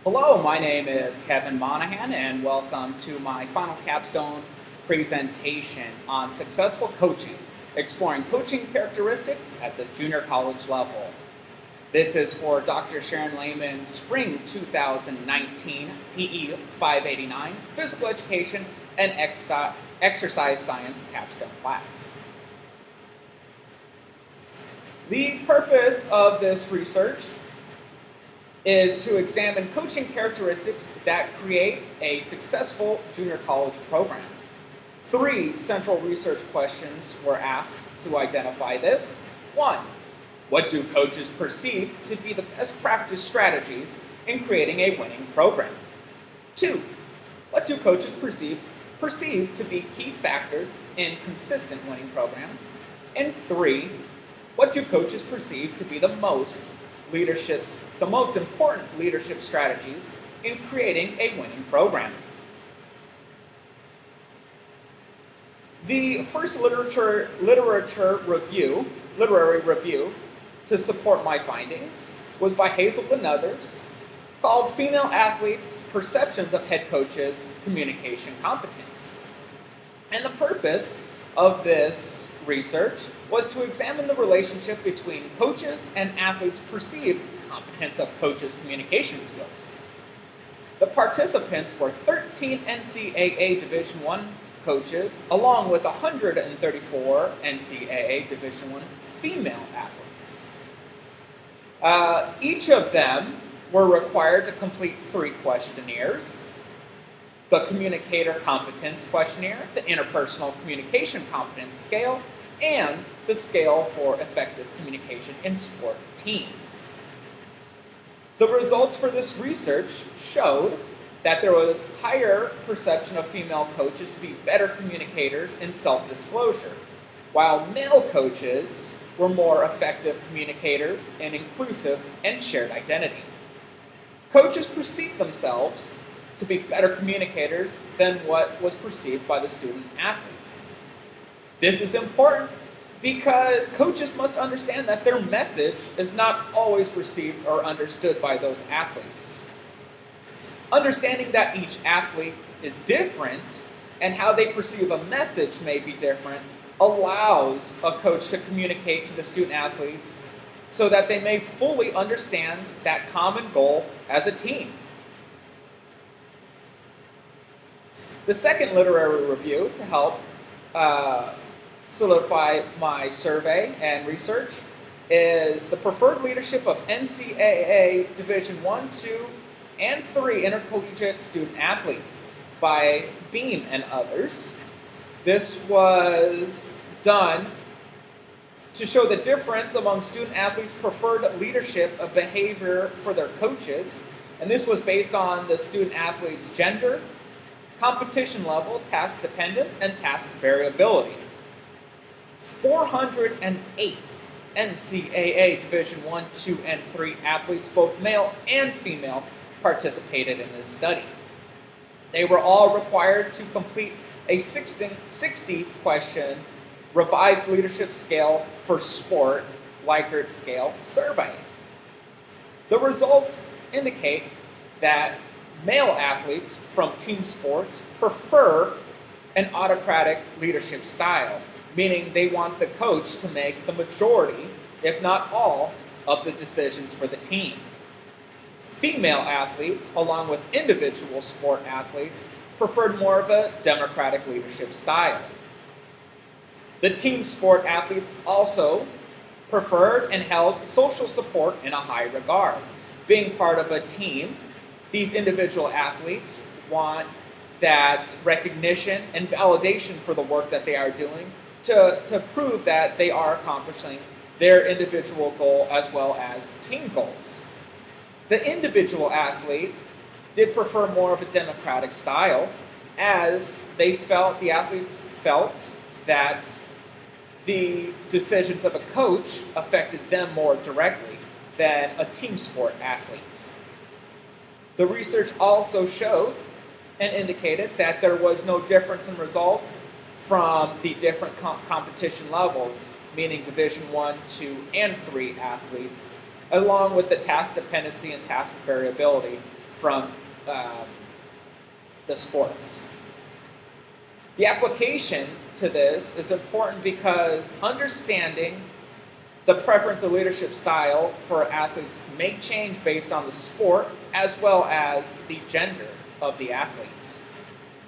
Hello, my name is Kevin Monahan, and welcome to my final capstone presentation on successful coaching, exploring coaching characteristics at the junior college level. This is for Dr. Sharon Lehman's Spring 2019 PE 589 Physical Education and Exercise Science capstone class. The purpose of this research is to examine coaching characteristics that create a successful junior college program. 3 central research questions were asked to identify this. 1. What do coaches perceive to be the best practice strategies in creating a winning program? 2. What do coaches perceive to be key factors in consistent winning programs? And 3. What do coaches perceive to be the most important leadership strategies in creating a winning program? The first literary review to support my findings was by Hazel and others, called Female Athletes' Perceptions of Head Coaches' Communication Competence. And the purpose of this research was to examine the relationship between coaches and athletes' perceived competence of coaches' communication skills. The participants were 13 NCAA Division I coaches, along with 134 NCAA Division I female athletes. Each of them were required to complete 3 questionnaires: the Communicator Competence Questionnaire, the Interpersonal Communication Competence Scale, and the Scale for Effective Communication in Sport Teams. The results for this research showed that there was higher perception of female coaches to be better communicators in self-disclosure, while male coaches were more effective communicators in inclusive and shared identity. Coaches perceived themselves to be better communicators than what was perceived by the student athletes. This is important because coaches must understand that their message is not always received or understood by those athletes. Understanding that each athlete is different and how they perceive a message may be different allows a coach to communicate to the student athletes so that they may fully understand that common goal as a team. The second literary review to help solidify my survey and research is The Preferred Leadership of NCAA Division I, II, and III Intercollegiate Student Athletes by Beam and others. This was done to show the difference among student athletes' preferred leadership of behavior for their coaches, and this was based on the student athletes' gender, competition level, task dependence, and task variability. 408 NCAA Division I, II, and III athletes, both male and female, participated in this study. They were all required to complete a 60-question revised leadership scale for sport, Likert scale survey. The results indicate that male athletes from team sports prefer an autocratic leadership style, meaning they want the coach to make the majority, if not all, of the decisions for the team. Female athletes, along with individual sport athletes, preferred more of a democratic leadership style. The team sport athletes also preferred and held social support in a high regard. Being part of a team, these individual athletes want that recognition and validation for the work that they are doing to prove that they are accomplishing their individual goal as well as team goals. The individual athlete did prefer more of a democratic style, as the athletes felt that the decisions of a coach affected them more directly than a team sport athlete. The research also showed and indicated that there was no difference in results from the different competition levels, meaning Division I, II, and III athletes, along with the task dependency and task variability from the sports. The application to this is important because understanding the preference of leadership style for athletes may change based on the sport as well as the gender of the athletes.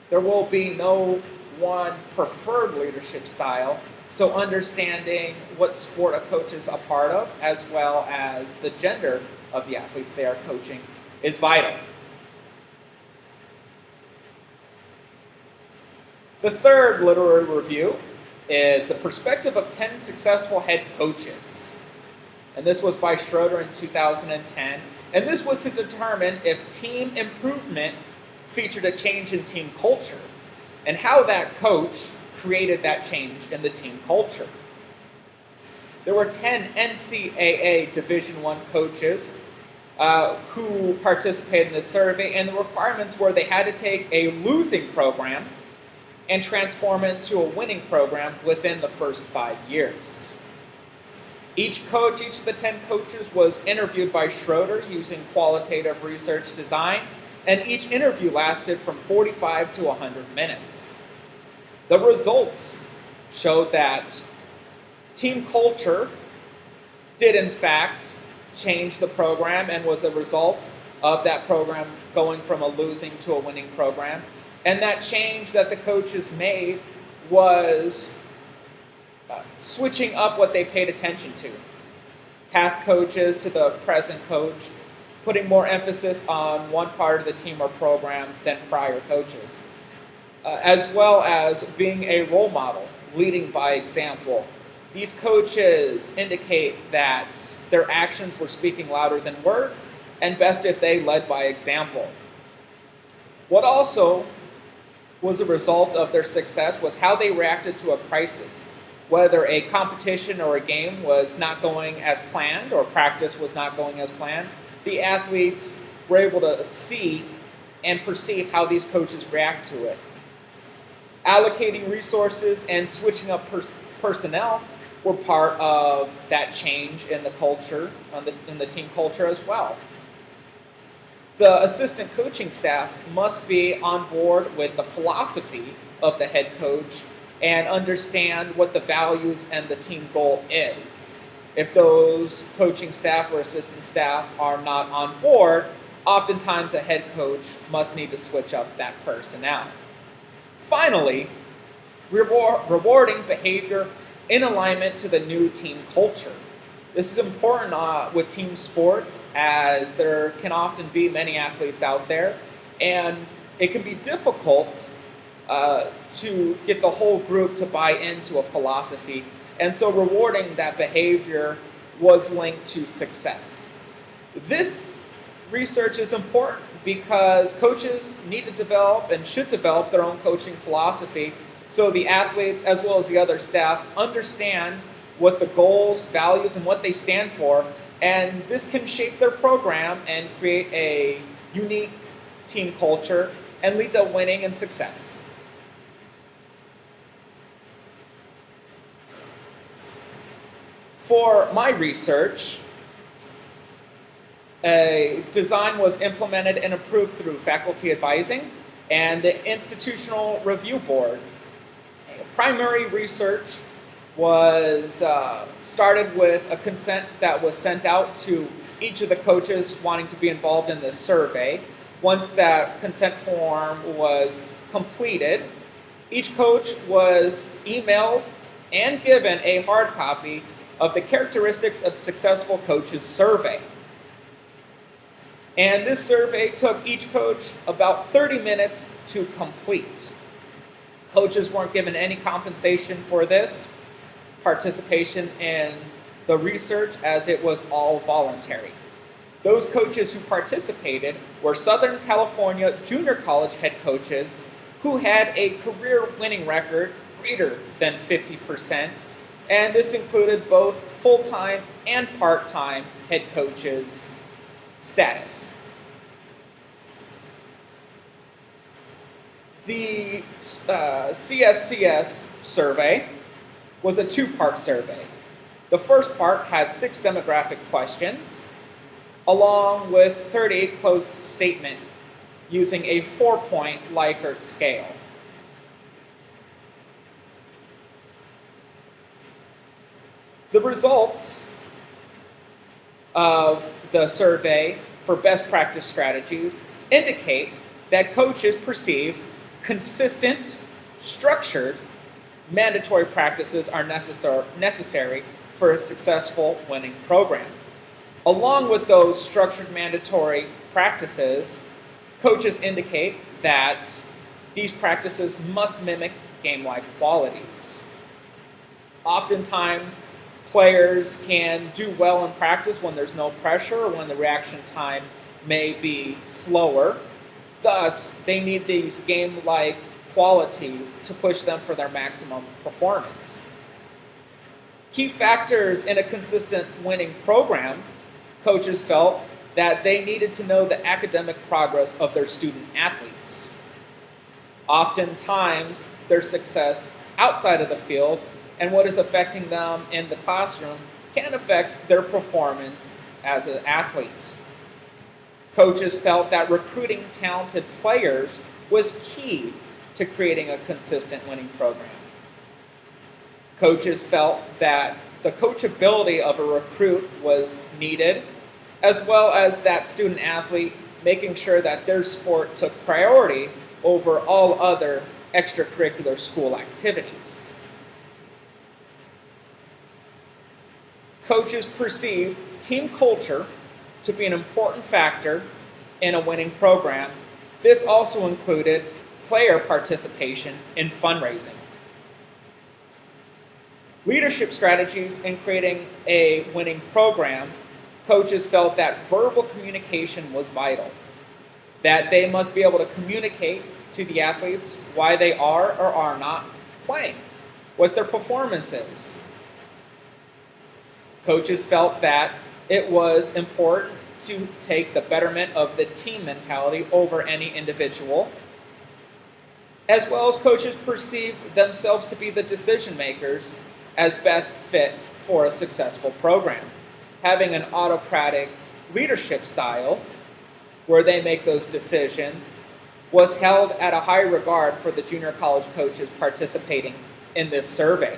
There will be no one preferred leadership style, so understanding what sport a coach is a part of as well as the gender of the athletes they are coaching is vital. The third literary review is the perspective of 10 successful head coaches. And this was by Schroeder in 2010. And this was to determine if team improvement featured a change in team culture and how that coach created that change in the team culture. There were 10 NCAA Division I coaches who participated in this survey, and the requirements were they had to take a losing program and transform it to a winning program within the first 5 years. Each of the 10 coaches was interviewed by Schroeder using qualitative research design, and each interview lasted from 45 to 100 minutes. The results showed that team culture did in fact change the program and was a result of that program going from a losing to a winning program. And that change that the coaches made was switching up what they paid attention to. Past coaches to the present coach, putting more emphasis on one part of the team or program than prior coaches. As well as being a role model, leading by example. These coaches indicate that their actions were speaking louder than words, and best if they led by example. What also was a result of their success was how they reacted to a crisis. Whether a competition or a game was not going as planned or practice was not going as planned, the athletes were able to see and perceive how these coaches react to it. Allocating resources and switching up personnel were part of that change in the culture, in the team culture as well. The assistant coaching staff must be on board with the philosophy of the head coach and understand what the values and the team goal is. If those coaching staff or assistant staff are not on board, oftentimes a head coach must need to switch up that personnel. Finally, rewarding behavior in alignment to the new team culture. This is important with team sports, as there can often be many athletes out there, and it can be difficult to get the whole group to buy into a philosophy, and so rewarding that behavior was linked to success. This research is important because coaches need to develop and should develop their own coaching philosophy so the athletes as well as the other staff understand what the goals, values, and what they stand for, and this can shape their program and create a unique team culture and lead to winning and success. For my research, a design was implemented and approved through faculty advising and the institutional review board. Primary research was started with a consent that was sent out to each of the coaches wanting to be involved in this survey. Once that consent form was completed, each coach was emailed and given a hard copy of the Characteristics of Successful Coaches survey. And this survey took each coach about 30 minutes to complete. Coaches weren't given any compensation for this participation in the research, as it was all voluntary. Those coaches who participated were Southern California junior college head coaches who had a career winning record greater than 50%, and this included both full-time and part-time head coaches status. The CSCS survey was a two-part survey. The first part had 6 demographic questions, along with 38 closed statement using a 4-point Likert scale. The results of the survey for best practice strategies indicate that coaches perceive consistent, structured, mandatory practices are necessary for a successful winning program. Along with those structured mandatory practices, coaches indicate that these practices must mimic game-like qualities. Oftentimes, players can do well in practice when there's no pressure or when the reaction time may be slower. Thus, they need these game-like qualities to push them for their maximum performance. Key factors in a consistent winning program, coaches felt that they needed to know the academic progress of their student athletes. Oftentimes, their success outside of the field and what is affecting them in the classroom can affect their performance as an athlete. Coaches felt that recruiting talented players was key to creating a consistent winning program. Coaches felt that the coachability of a recruit was needed, as well as that student athlete making sure that their sport took priority over all other extracurricular school activities. Coaches perceived team culture to be an important factor in a winning program. This also included player participation in fundraising. Leadership strategies in creating a winning program, coaches felt that verbal communication was vital, that they must be able to communicate to the athletes why they are or are not playing, what their performance is. Coaches felt that it was important to take the betterment of the team mentality over any individual, as well as coaches perceived themselves to be the decision makers as best fit for a successful program. Having an autocratic leadership style where they make those decisions was held at a high regard for the junior college coaches participating in this survey.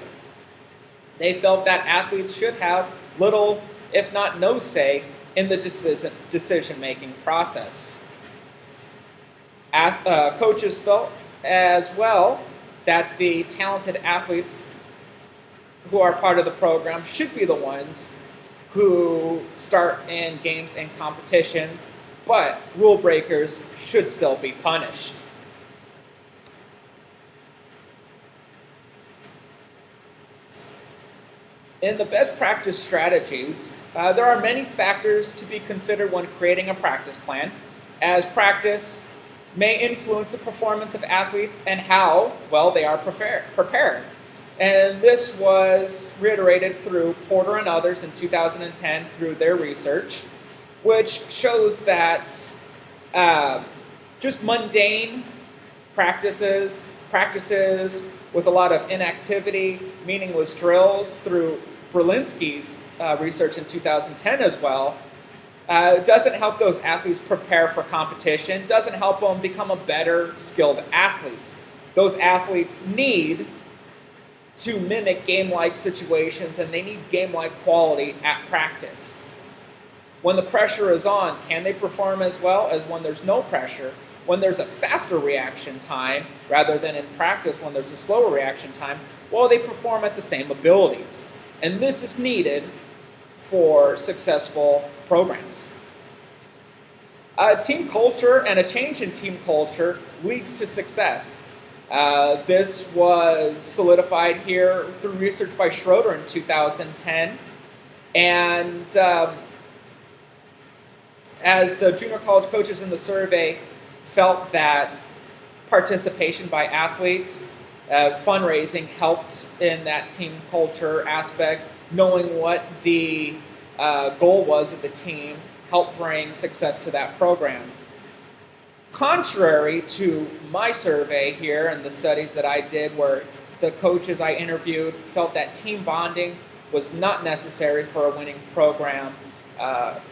They felt that athletes should have little, if not no say, in the decision-making process. Coaches felt as well that the talented athletes who are part of the program should be the ones who start in games and competitions, but rule breakers should still be punished. In the best practice strategies, there are many factors to be considered when creating a practice plan, as practice may influence the performance of athletes and how well they are prepared. And this was reiterated through Porter and others in 2010 through their research, which shows that just mundane practices with a lot of inactivity, meaningless drills through Berlinski's research in 2010 as well, doesn't help those athletes prepare for competition, doesn't help them become a better skilled athlete. Those athletes need to mimic game-like situations, and they need game-like quality at practice. When the pressure is on, can they perform as well as when there's no pressure? When there's a faster reaction time, rather than in practice when there's a slower reaction time, well, they perform at the same abilities. And this is needed for successful programs. Team culture and a change in team culture leads to success. This was solidified here through research by Schroeder in 2010. And as the junior college coaches in the survey felt that participation by athletes, fundraising helped in that team culture aspect, knowing what the goal was of the team helped bring success to that program. Contrary to my survey here and the studies that I did where the coaches I interviewed felt that team bonding was not necessary for a winning program,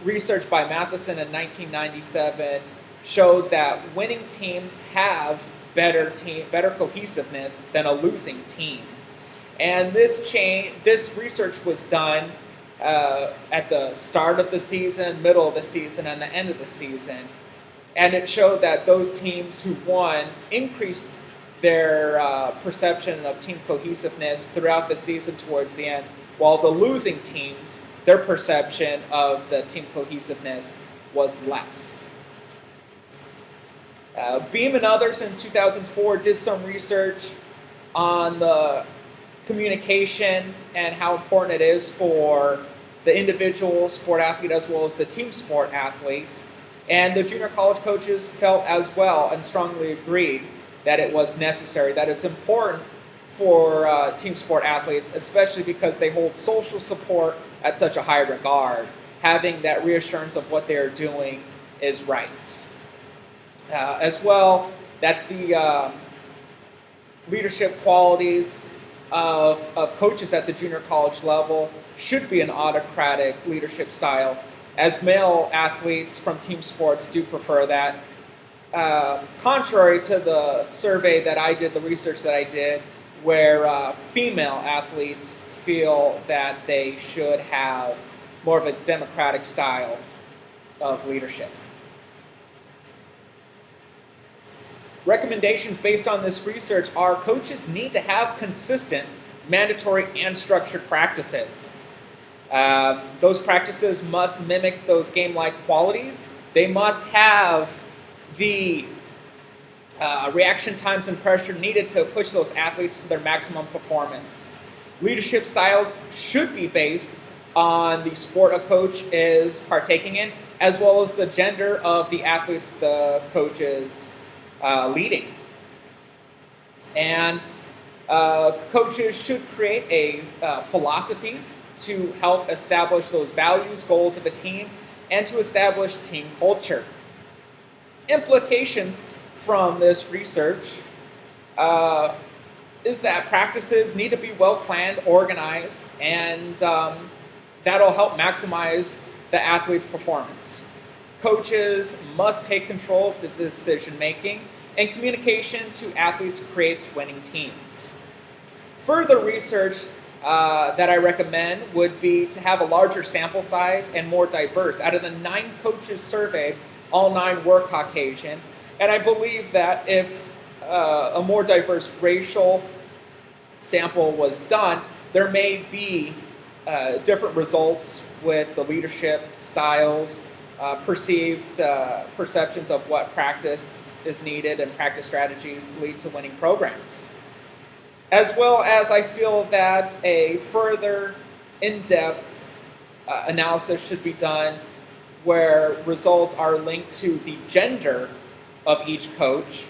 research by Matheson in 1997 showed that winning teams have better cohesiveness than a losing team. And this research was done at the start of the season, middle of the season, and the end of the season. And it showed that those teams who won increased their perception of team cohesiveness throughout the season towards the end, while the losing teams, their perception of the team cohesiveness was less. Beam and others in 2004 did some research on the communication and how important it is for the individual sport athlete as well as the team sport athlete. And the junior college coaches felt as well and strongly agreed that it was necessary, that it's important for team sport athletes, especially because they hold social support at such a high regard. Having that reassurance of what they're doing is right. As well, that the leadership qualities of coaches at the junior college level should be an autocratic leadership style, as male athletes from team sports do prefer that. Contrary to the survey that I did, the research that I did, where female athletes feel that they should have more of a democratic style of leadership. Recommendations based on this research are coaches need to have consistent, mandatory, and structured practices. Those practices must mimic those game-like qualities. They must have the reaction times and pressure needed to push those athletes to their maximum performance. Leadership styles should be based on the sport a coach is partaking in, as well as the gender of the athletes the coach is leading. And coaches should create a philosophy to help establish those values, goals of a team, and to establish team culture. Implications from this research is that practices need to be well planned, organized, and that'll help maximize the athlete's performance. Coaches must take control of the decision making, and communication to athletes creates winning teams. Further research that I recommend would be to have a larger sample size and more diverse. Out of the 9 coaches surveyed, all 9 were Caucasian, and I believe that if a more diverse racial sample was done, there may be different results with the leadership styles, perceived perceptions of what practice is needed, and practice strategies lead to winning programs. As well as I feel that a further in-depth analysis should be done where results are linked to the gender of each coach,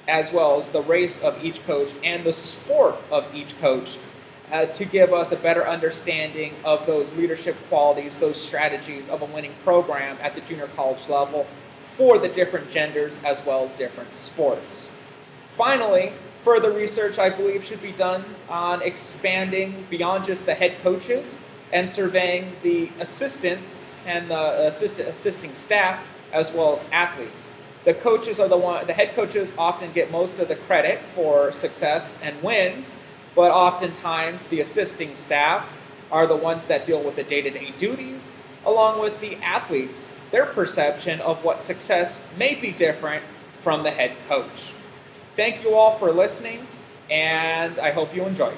as well as the race of each coach and the sport of each coach, to give us a better understanding of those leadership qualities, those strategies of a winning program at the junior college level for the different genders as well as different sports. Finally, further research, I believe, should be done on expanding beyond just the head coaches and surveying the assistants and the assisting staff as well as athletes. The coaches are the head coaches often get most of the credit for success and wins, but oftentimes the assisting staff are the ones that deal with the day-to-day duties, along with the athletes. Their perception of what success may be different from the head coach. Thank you all for listening, and I hope you enjoyed.